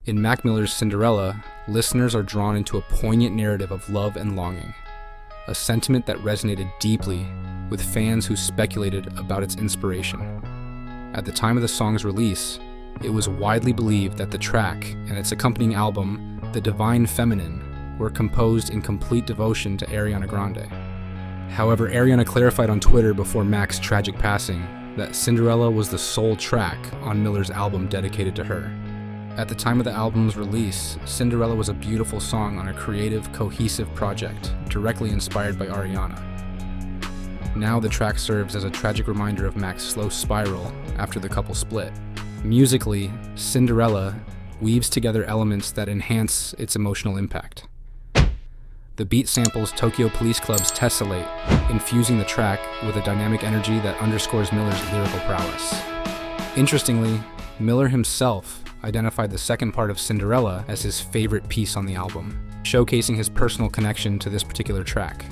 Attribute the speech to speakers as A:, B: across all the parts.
A: In Mac Miller's Cinderella, listeners are drawn into a poignant narrative of love and longing, a sentiment that resonated deeply with fans who speculated about its inspiration. At the time of the song's release, it was widely believed that the track and its accompanying album, The Divine Feminine, were composed in complete devotion to Ariana Grande. However, Ariana clarified on Twitter before Mac's tragic passing that Cinderella was the sole track on Miller's album dedicated to her. At the time of the album's release, Cinderella was a beautiful song on a creative, cohesive project, directly inspired by Ariana. Now the track serves as a tragic reminder of Mac's slow spiral after the couple split. Musically, Cinderella weaves together elements that enhance its emotional impact. The beat samples Tokyo Police Club's Tessellate, infusing the track with a dynamic energy that underscores Miller's lyrical prowess. Interestingly, Miller himself identified the second part of Cinderella as his favorite piece on the album, showcasing his personal connection to this particular track.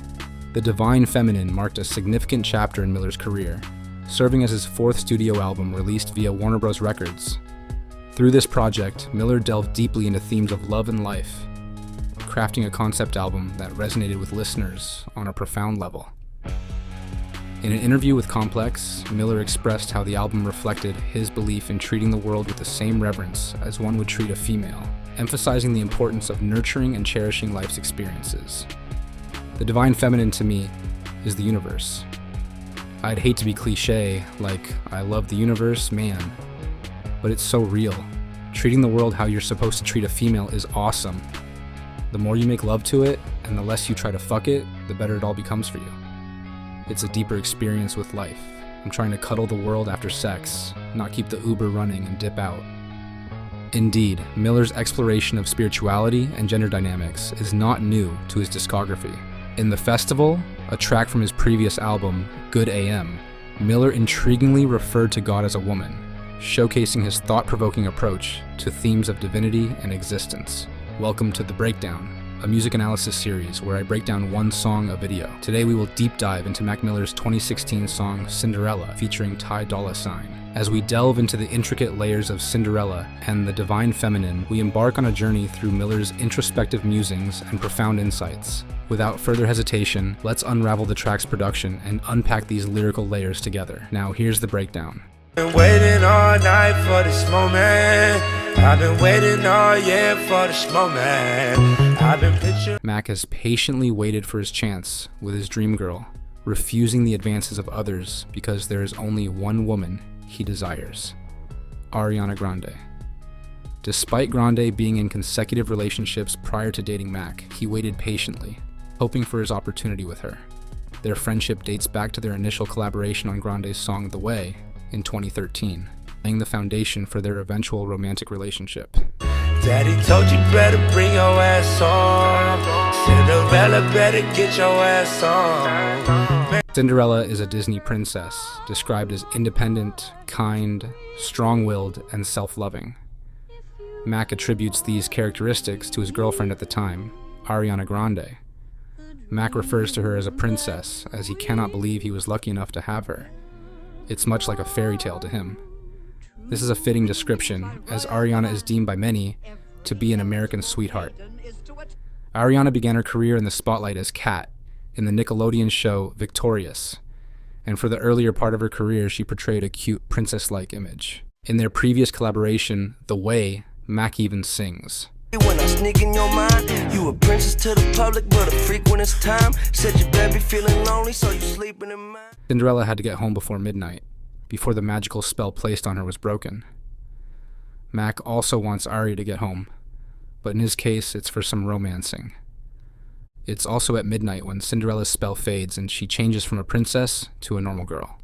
A: The Divine Feminine marked a significant chapter in Miller's career, serving as his fourth studio album released via Warner Bros. Records. Through this project, Miller delved deeply into themes of love and life, crafting a concept album that resonated with listeners on a profound level. In an interview with Complex, Miller expressed how the album reflected his belief in treating the world with the same reverence as one would treat a female, emphasizing the importance of nurturing and cherishing life's experiences. The Divine Feminine to me is the universe. I'd hate to be cliche, like, I love the universe, man, but it's so real. Treating the world how you're supposed to treat a female is awesome. The more you make love to it, and the less you try to fuck it, the better it all becomes for you. It's a deeper experience with life. I'm trying to cuddle the world after sex, not keep the Uber running and dip out. Indeed, Miller's exploration of spirituality and gender dynamics is not new to his discography. In The Festival, a track from his previous album, Good AM, Miller intriguingly referred to God as a woman, showcasing his thought-provoking approach to themes of divinity and existence. Welcome to The Breakdown, a music analysis series where I break down one song a video. Today we will deep dive into Mac Miller's 2016 song Cinderella featuring Ty Dolla. As we delve into the intricate layers of Cinderella and the Divine Feminine, we embark on a journey through Miller's introspective musings and profound insights. Without further hesitation, let's unravel the track's production and unpack these lyrical layers together. Now here's the breakdown.
B: Been waiting all night for this moment. I've been waiting all year for this moment. I've been picturing.
A: Mac has patiently waited for his chance with his dream girl, refusing the advances of others because there is only one woman he desires: Ariana Grande. Despite Grande being in consecutive relationships prior to dating Mac, he waited patiently, hoping for his opportunity with her. Their friendship dates back to their initial collaboration on Grande's song The Way in 2013, laying the foundation for their eventual romantic relationship.
B: Daddy told you better bring your ass on. Cinderella better get your ass on.
A: Cinderella is a Disney princess, described as independent, kind, strong-willed, and self-loving. Mac attributes these characteristics to his girlfriend at the time, Ariana Grande. Mac refers to her as a princess, as he cannot believe he was lucky enough to have her. It's much like a fairy tale to him. This is a fitting description, as Ariana is deemed by many to be an American sweetheart. Ariana began her career in the spotlight as Kat in the Nickelodeon show Victorious, and for the earlier part of her career she portrayed a cute princess-like image. In their previous collaboration, The Way, Mac even sings.
C: When I sneak in your mind, you a princess to the public, but a freak when it's time. Said your baby feeling lonely, so you sleeping in mine.
A: Cinderella had to get home before midnight, before the magical spell placed on her was broken. Mac also wants Ari to get home, but in his case, it's for some romancing. It's also at midnight when Cinderella's spell fades and she changes from a princess to a normal girl.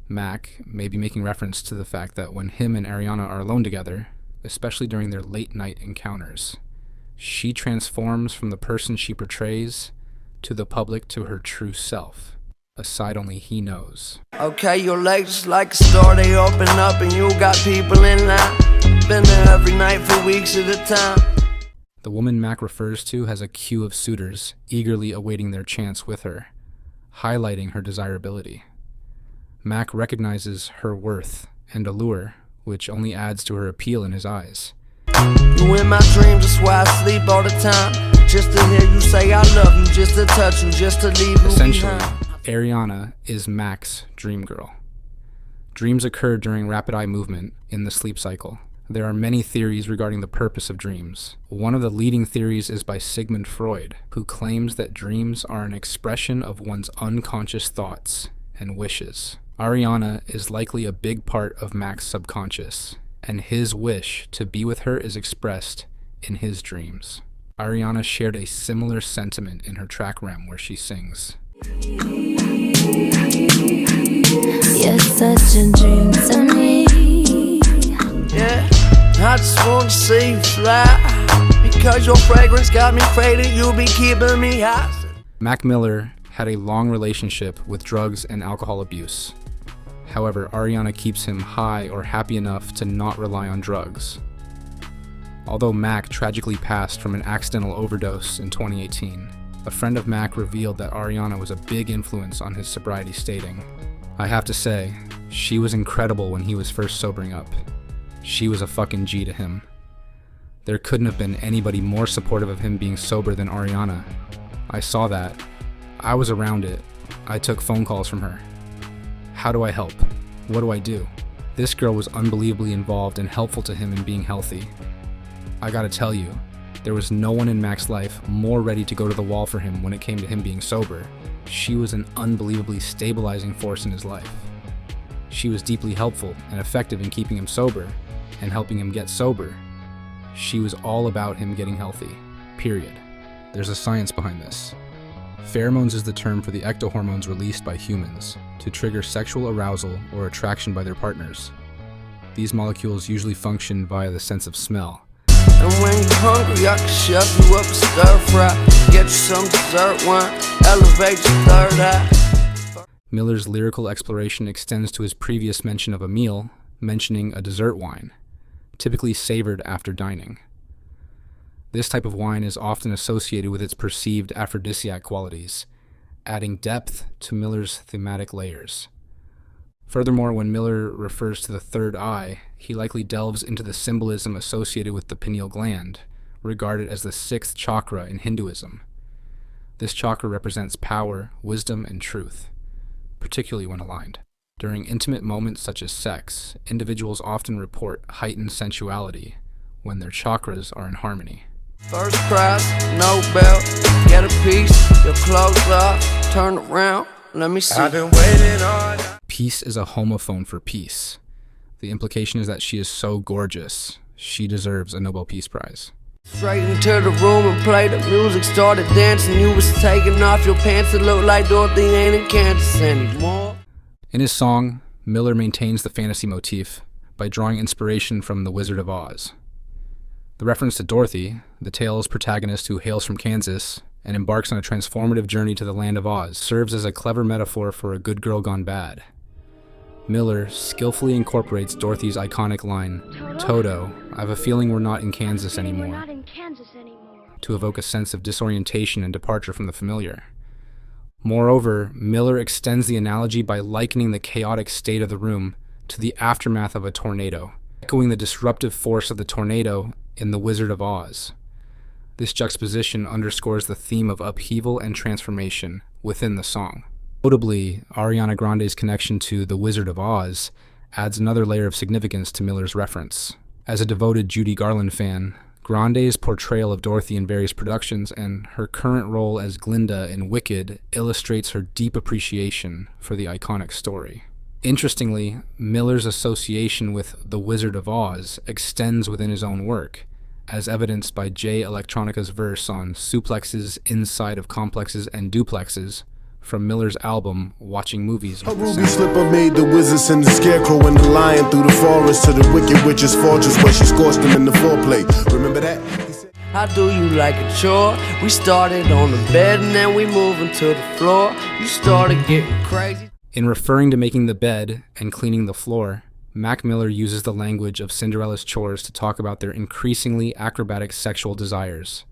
A: Mac may be making reference to the fact that when him and Ariana are alone together, especially during their late-night encounters, she transforms from the person she portrays to the public to her true self, a side only he knows.
C: Okay, your legs like a store, they open up and you got people in line. Been there every night for weeks at a time.
A: The woman Mac refers to has a queue of suitors eagerly awaiting their chance with her, highlighting her desirability. Mac recognizes her worth and allure, which only adds to her appeal in his eyes.
C: you in my dreams, that's why I sleep all the time. Just to hear you say I love you, just to touch you, just to leave you
A: Essentially,
C: behind.
A: Ariana is Mac's dream girl. Dreams occur during rapid eye movement in the sleep cycle. There are many theories regarding the purpose of dreams. One of the leading theories is by Sigmund Freud, who claims that dreams are an expression of one's unconscious thoughts and wishes. Ariana is likely a big part of Mac's subconscious, and his wish to be with her is expressed in his dreams. Ariana shared a similar sentiment in her track Rem, where she sings,
D: "You're such a dream to me."
C: Yeah, I just wanna see you fly, because your fragrance got me faded, you be keeping me high.
A: Mac Miller had a long relationship with drugs and alcohol abuse. However, Ariana keeps him high or happy enough to not rely on drugs. Although Mac tragically passed from an accidental overdose in 2018, a friend of Mac revealed that Ariana was a big influence on his sobriety, stating, "I have to say, she was incredible when he was first sobering up. She was a fucking G to him. There couldn't have been anybody more supportive of him being sober than Ariana. I saw that. I was around it. I took phone calls from her. How do I help? What do I do?" This girl was unbelievably involved and helpful to him in being healthy. I gotta tell you, there was no one in Mac's life more ready to go to the wall for him when it came to him being sober. She was an unbelievably stabilizing force in his life. She was deeply helpful and effective in keeping him sober and helping him get sober. She was all about him getting healthy, period. There's a science behind this. Pheromones is the term for the ectohormones released by humans to trigger sexual arousal or attraction by their partners. These molecules usually function via the sense of smell.
C: And when you're hungry, I can shove you up a stir fry, get you some dessert wine, elevate your third eye.
A: Miller's lyrical exploration extends to his previous mention of a meal, mentioning a dessert wine, typically savored after dining. This type of wine is often associated with its perceived aphrodisiac qualities, adding depth to Miller's thematic layers. Furthermore, when Miller refers to the third eye, he likely delves into the symbolism associated with the pineal gland, regarded as the sixth chakra in Hinduism. This chakra represents power, wisdom, and truth, particularly when aligned. During intimate moments such as sex, individuals often report heightened sensuality when their chakras are in harmony.
C: First prize, no belt, get a piece, your clothes off, turn around, let me see.
B: I've been waiting on.
A: Peace is a homophone for peace. The implication is that she is so gorgeous, she deserves a Nobel Peace Prize.
C: Straight into the room and played the music, started dancing, you was taking off your pants, it looked like Dorothy ain't in Kansas anymore.
A: In his song, Miller maintains the fantasy motif by drawing inspiration from The Wizard of Oz. The reference to Dorothy, the tale's protagonist who hails from Kansas and embarks on a transformative journey to the land of Oz, serves as a clever metaphor for a good girl gone bad. Miller skillfully incorporates Dorothy's iconic line, "Toto, I have a feeling we're not in Kansas anymore," to evoke a sense of disorientation and departure from the familiar. Moreover, Miller extends the analogy by likening the chaotic state of the room to the aftermath of a tornado, echoing the disruptive force of the tornado in The Wizard of Oz. This juxtaposition underscores the theme of upheaval and transformation within the song. Notably, Ariana Grande's connection to The Wizard of Oz adds another layer of significance to Miller's reference. As a devoted Judy Garland fan, Grande's portrayal of Dorothy in various productions and her current role as Glinda in Wicked illustrates her deep appreciation for the iconic story. Interestingly, Miller's association with The Wizard of Oz extends within his own work, as evidenced by Jay Electronica's verse on suplexes inside of complexes and duplexes from Miller's album Watching Movies
E: A
A: with the
E: ruby
A: Sound.
E: slipper made the wizards and the scarecrow and the lion through the forest to the wicked witch's fortress where she scorched them in the foreplay. Remember that?
C: I do you like a chore. We started on the bed and then we moving to the floor. You started getting crazy.
A: In referring to making the bed and cleaning the floor, Mac Miller uses the language of Cinderella's chores to talk about their increasingly acrobatic sexual desires.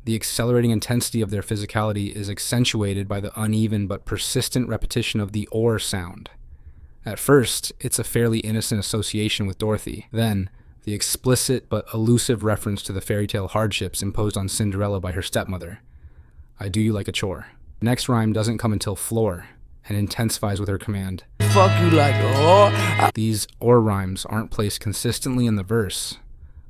A: The accelerating intensity of their physicality is accentuated by the uneven but persistent repetition of the or sound. At first, it's a fairly innocent association with Dorothy. Then, the explicit but elusive reference to the fairy tale hardships imposed on Cinderella by her stepmother. I do you like a chore. The next rhyme doesn't come until floor and intensifies with her command.
C: Fuck you like a whore.
A: These or rhymes aren't placed consistently in the verse,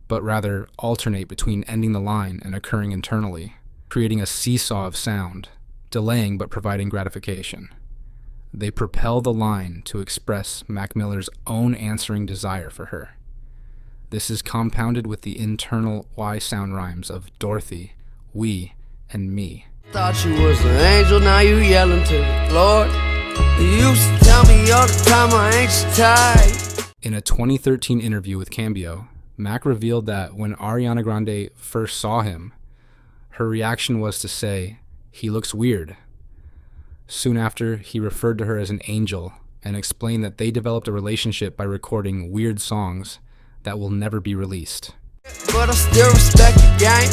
A: but rather alternate between ending the line and occurring internally, creating a seesaw of sound, delaying but providing gratification. They propel the line to express Mac Miller's own answering desire for her. This is compounded with the internal Y sound rhymes of Dorothy, we, and me.
C: Thought you was an angel, now you yelling to the Lord. You used to tell me all the time I ain't your type.
A: In a 2013 interview with Cambio, Mac revealed that when Ariana Grande first saw him, her reaction was to say, "He looks weird." Soon after, he referred to her as an angel and explained that they developed a relationship by recording weird songs that will never be released.
C: But I still respect the game.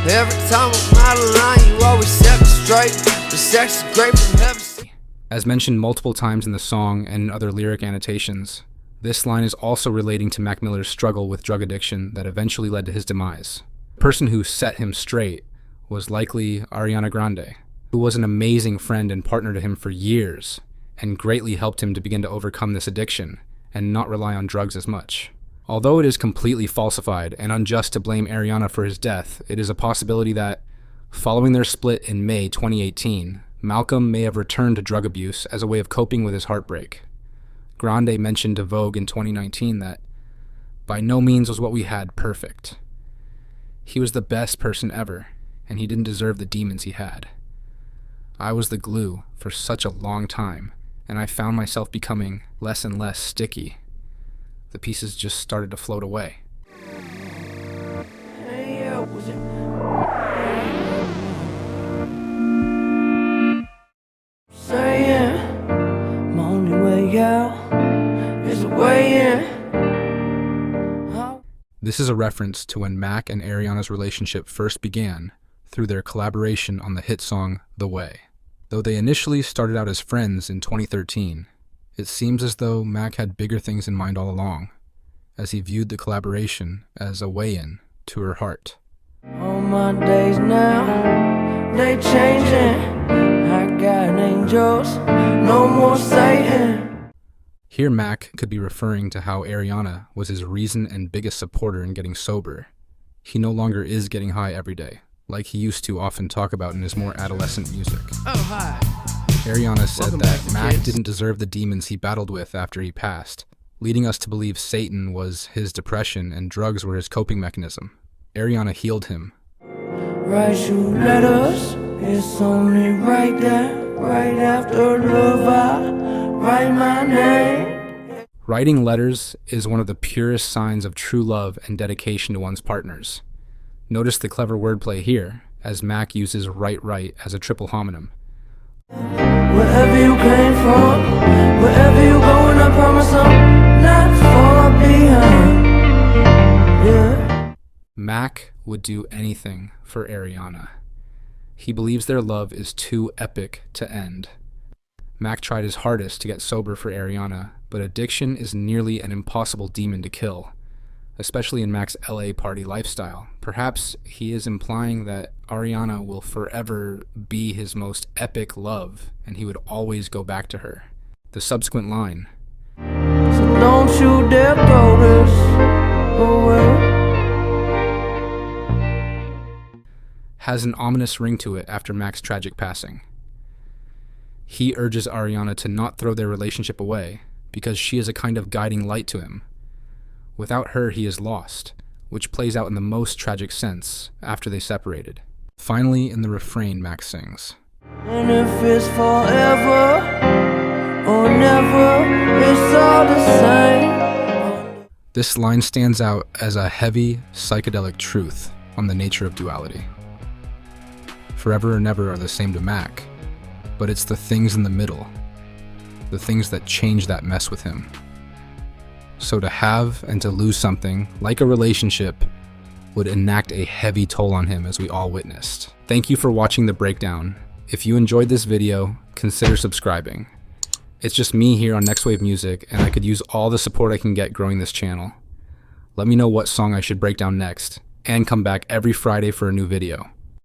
C: Every time I'm out of line, you always set me straight. The sex is great from heaven.
A: As mentioned multiple times in the song and in other lyric annotations, this line is also relating to Mac Miller's struggle with drug addiction that eventually led to his demise. The person who set him straight was likely Ariana Grande, who was an amazing friend and partner to him for years and greatly helped him to begin to overcome this addiction and not rely on drugs as much. Although it is completely falsified and unjust to blame Ariana for his death, it is a possibility that, following their split in May 2018, Malcolm may have returned to drug abuse as a way of coping with his heartbreak. Grande mentioned to Vogue in 2019 that, "By no means was what we had perfect. He was the best person ever, and he didn't deserve the demons he had. I was the glue for such a long time, and I found myself becoming less and less sticky. The pieces just started to float away."
C: Saying, my only way out is a way in.
A: This is a reference to when Mac and Ariana's relationship first began through their collaboration on the hit song The Way. Though they initially started out as friends in 2013, it seems as though Mac had bigger things in mind all along, as he viewed the collaboration as a way-in to her heart.
C: All my days now, they changing. I got angels, no more Satan.
A: Here Mac could be referring to how Ariana was his reason and biggest supporter in getting sober. He no longer is getting high every day, like he used to often talk about in his more adolescent music.
C: Oh, hi.
A: Ariana said
C: Welcome
A: that
C: back,
A: Mac
C: kids.
A: didn't deserve the demons he battled with after he passed, leading us to believe Satan was his depression and drugs were his coping mechanism. Ariana healed him.
C: Write you letters, it's only right there, right after love, I write my name.
A: Writing letters is one of the purest signs of true love and dedication to one's partners. Notice the clever wordplay here, as Mac uses right as a triple homonym.
C: Wherever you came from, wherever you going, I promise I'm not far behind. Yeah.
A: Mac would do anything for Ariana. He believes their love is too epic to end. Mac tried his hardest to get sober for Ariana, but addiction is nearly an impossible demon to kill, especially in Mac's LA party lifestyle. Perhaps he is implying that Ariana will forever be his most epic love, and he would always go back to her. The subsequent line,
C: So don't you dare throw this away.
A: has an ominous ring to it after Mac's tragic passing. He urges Ariana to not throw their relationship away, because she is a kind of guiding light to him. Without her, he is lost, which plays out in the most tragic sense after they separated. Finally, in the refrain, Max sings,
C: And if it's forever or never, it's all the same.
A: This line stands out as a heavy, psychedelic truth on the nature of duality. Forever or never are the same to Mac, but it's the things in the middle, the things that change that mess with him. So to have and to lose something, like a relationship, would enact a heavy toll on him, as we all witnessed. Thank you for watching the breakdown. If you enjoyed this video, consider subscribing. It's just me here on Next Wave Music, and I could use all the support I can get growing this channel. Let me know what song I should break down next, and come back every Friday for a new video.